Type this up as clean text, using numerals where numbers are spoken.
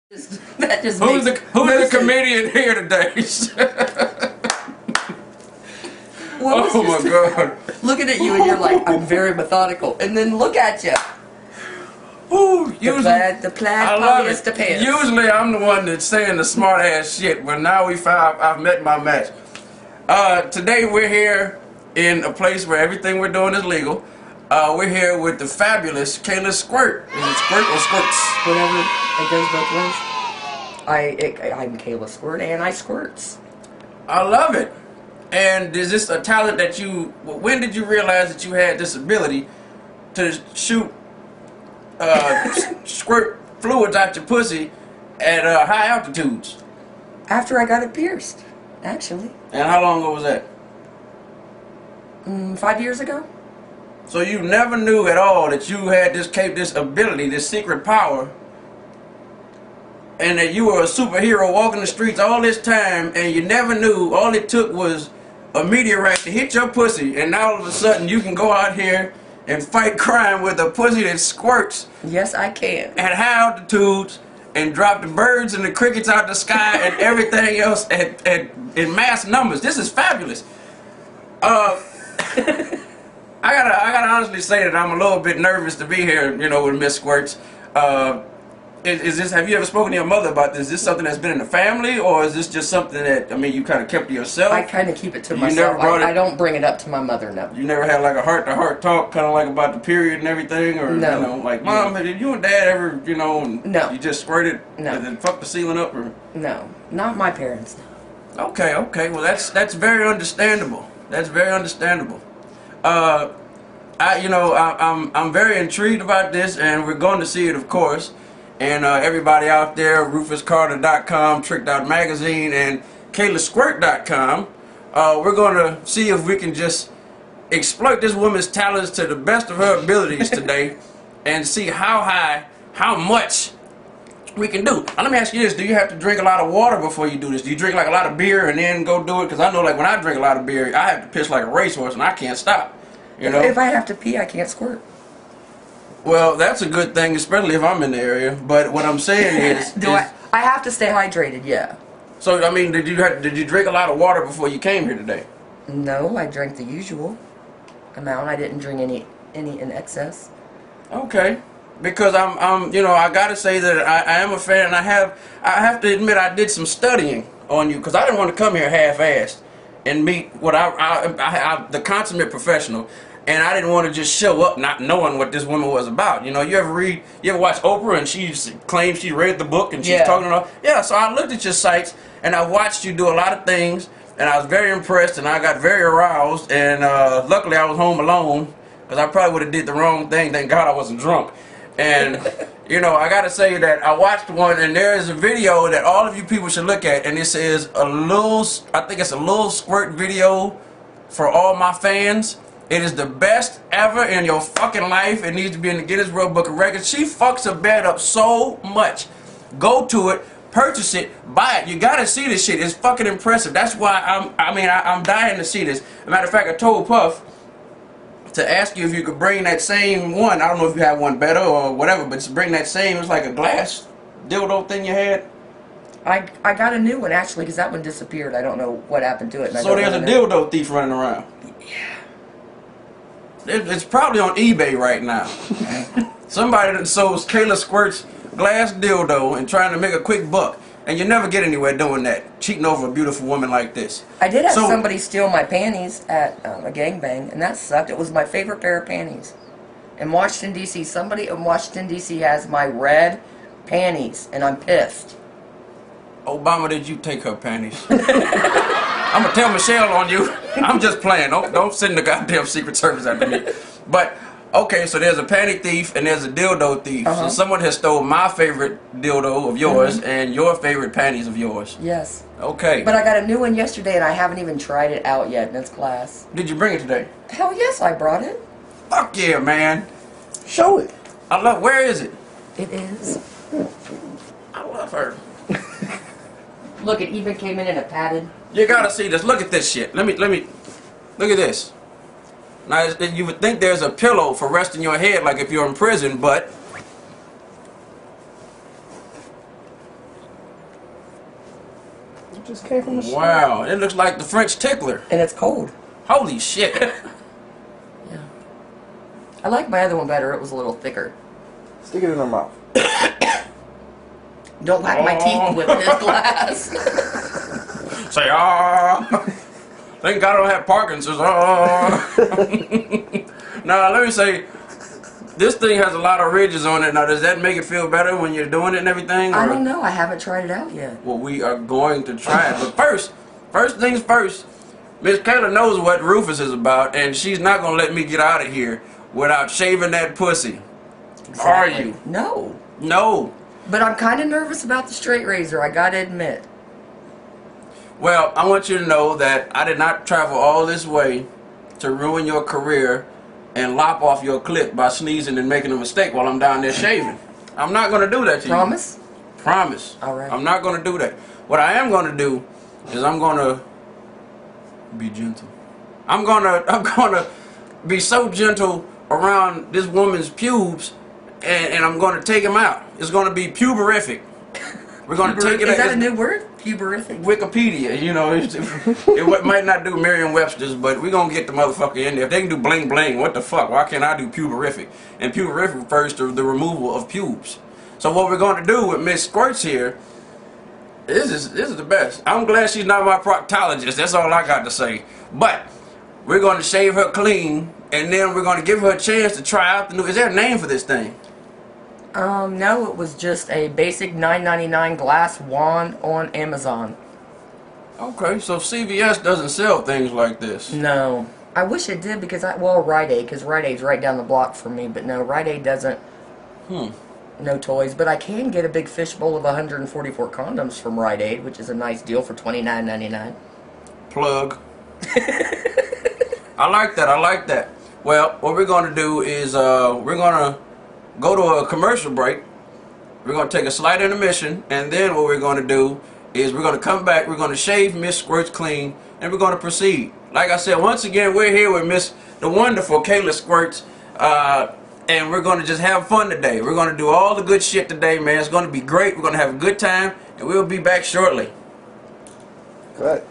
That just Who's the comedian here today? Well, oh my God! Looking at you and you're like, I'm very methodical, and then look at you. Ooh, the plaid polyester pants. Usually I'm the one that's saying the smart ass shit, but now I've met my match. Today we're here in a place where everything we're doing is legal. We're here with the fabulous Kayla Squirtz. Is it Squirt or Squirtz? Whatever, it goes both ways. I'm Kayla Squirtz and I squirts. I love it. And is this a talent that when did you realize that you had this ability to shoot squirt fluids out your pussy at high altitudes? After I got it pierced, actually. And how long ago was that? 5 years ago. So you never knew at all that you had this ability, this secret power, and that you were a superhero walking the streets all this time, and you never knew. All it took was a meteorite to hit your pussy, and now all of a sudden you can go out here and fight crime with a pussy that squirts. Yes, I can. At high altitudes, and drop the birds and the crickets out the sky and everything else in mass numbers. This is fabulous. I gotta honestly say that I'm a little bit nervous to be here, with Miss Squirtz. Have you ever spoken to your mother about this? Is this something that's been in the family, or is this just something that, you kind of kept to yourself? I kind of keep it to myself. I don't bring it up to my mother, no. You never had like a heart-to-heart talk, kind of like about the period and everything? Or, no. Like, Mom, did you and Dad ever, no. You just squirted no. and then fucked the ceiling up? Or? No, not my parents, no. Okay, well that's very understandable. That's very understandable. I'm very intrigued about this, and we're going to see it, of course. And everybody out there, RufusCarter.com, Tricked Out Magazine, and KaylaSquirt.com, we're going to see if we can just exploit this woman's talents to the best of her abilities today, and see how much we can do. Now let me ask you this: do you have to drink a lot of water before you do this? Do you drink like a lot of beer and then go do it? Because I know, like, when I drink a lot of beer, I have to piss like a racehorse, and I can't stop. If I have to pee, I can't squirt. Well, that's a good thing, especially if I'm in the area. But what I'm saying is, I have to stay hydrated? Yeah. So did you drink a lot of water before you came here today? No, I drank the usual amount. I didn't drink any in excess. Okay, because I gotta say that I am a fan, and I have to admit I did some studying on you, because I didn't want to come here half-assed and meet what the consummate professional. And I didn't want to just show up not knowing what this woman was about. You ever watch Oprah, and she claims she read the book and she's talking about? Yeah, so I looked at your sites and I watched you do a lot of things, and I was very impressed, and I got very aroused, and luckily I was home alone, because I probably would have did the wrong thing. Thank God I wasn't drunk. And I got to say that I watched one, and there is a video that all of you people should look at, and it says I think it's a little squirt video for all my fans. It is the best ever in your fucking life. It needs to be in the Guinness World Book of Records. She fucks a bed up so much. Go to it, purchase it, buy it. You gotta see this shit. It's fucking impressive. That's why I'm dying to see this. As a matter of fact, I told Puff to ask you if you could bring that same one. I don't know if you have one better or whatever, but just bring that same. It's like a glass dildo thing you had. I got a new one, actually, because that one disappeared. I don't know what happened to it. So there's a dildo thief running around. Yeah. It's probably on eBay right now. Somebody that sells Kayla Squirtz glass dildo and trying to make a quick buck. And you never get anywhere doing that, cheating over a beautiful woman like this. I did have somebody steal my panties at a gangbang, and that sucked. It was my favorite pair of panties. In Washington, D.C., somebody in Washington, D.C. has my red panties, and I'm pissed. Obama, did you take her panties? I'm going to tell Michelle on you. I'm just playing. Don't send the goddamn Secret Service after me. But, okay, so there's a panty thief and there's a dildo thief. So someone has stole my favorite dildo of yours and your favorite panties of yours. Yes. Okay. But I got a new one yesterday, and I haven't even tried it out yet, and it's class. Did you bring it today? Hell yes, I brought it. Fuck yeah, man. Show it. Where is it? It is. I love her. Look, it even came in a padded. You gotta see this. Look at this shit. Let me. Look at this. Now, you would think there's a pillow for resting your head, like if you're in prison, but Just came from the store. Wow, it looks like the French tickler. And it's cold. Holy shit. Yeah. I like my other one better. It was a little thicker. Stick it in her mouth. Don't whack my teeth with this glass. Say, ah. Thank God I don't have Parkinson's. Ah. Now, let me say, this thing has a lot of ridges on it. Now, does that make it feel better when you're doing it and everything? I don't know. I haven't tried it out yet. Well, we are going to try it. But first things first, Miss Kayla knows what Rufus is about, and she's not going to let me get out of here without shaving that pussy. Exactly. Are you? No. No. But I'm kind of nervous about the straight razor, I gotta admit. Well, I want you to know that I did not travel all this way to ruin your career and lop off your clip by sneezing and making a mistake while I'm down there shaving. I'm not going to do that to you. Promise? Promise. All right. I'm not going to do that. What I am going to do is I'm going to be gentle. I'm going to be so gentle around this woman's pubes, and I'm going to take them out. It's going to be puberific. We're going to take it. Is that a new word? Puberific? Wikipedia, you know, it might not do Merriam-Webster's, but we're going to get the motherfucker in there. If they can do bling bling, what the fuck? Why can't I do puberific? And puberific refers to the removal of pubes. So what we're going to do with Miss Squirtz here, this is the best. I'm glad she's not my proctologist. That's all I got to say. But we're going to shave her clean, and then we're going to give her a chance to try out the new. Is there a name for this thing? No, it was just a basic $9.99 glass wand on Amazon. Okay, so CVS doesn't sell things like this. No. I wish it did because Rite Aid, because Rite Aid's right down the block from me, but no, Rite Aid doesn't. No toys, but I can get a big fishbowl of 144 condoms from Rite Aid, which is a nice deal for $29.99. Plug. I like that, I like that. Well, what we're going to do is we're going to go to a commercial break. We're going to take a slight intermission, and then what we're going to do is we're going to come back, we're going to shave Miss Squirtz clean, and we're going to proceed. Like I said, once again, we're here with the wonderful Kayla Squirtz, and we're going to just have fun today. We're going to do all the good shit today, man. It's going to be great. We're going to have a good time, and we'll be back shortly. Good.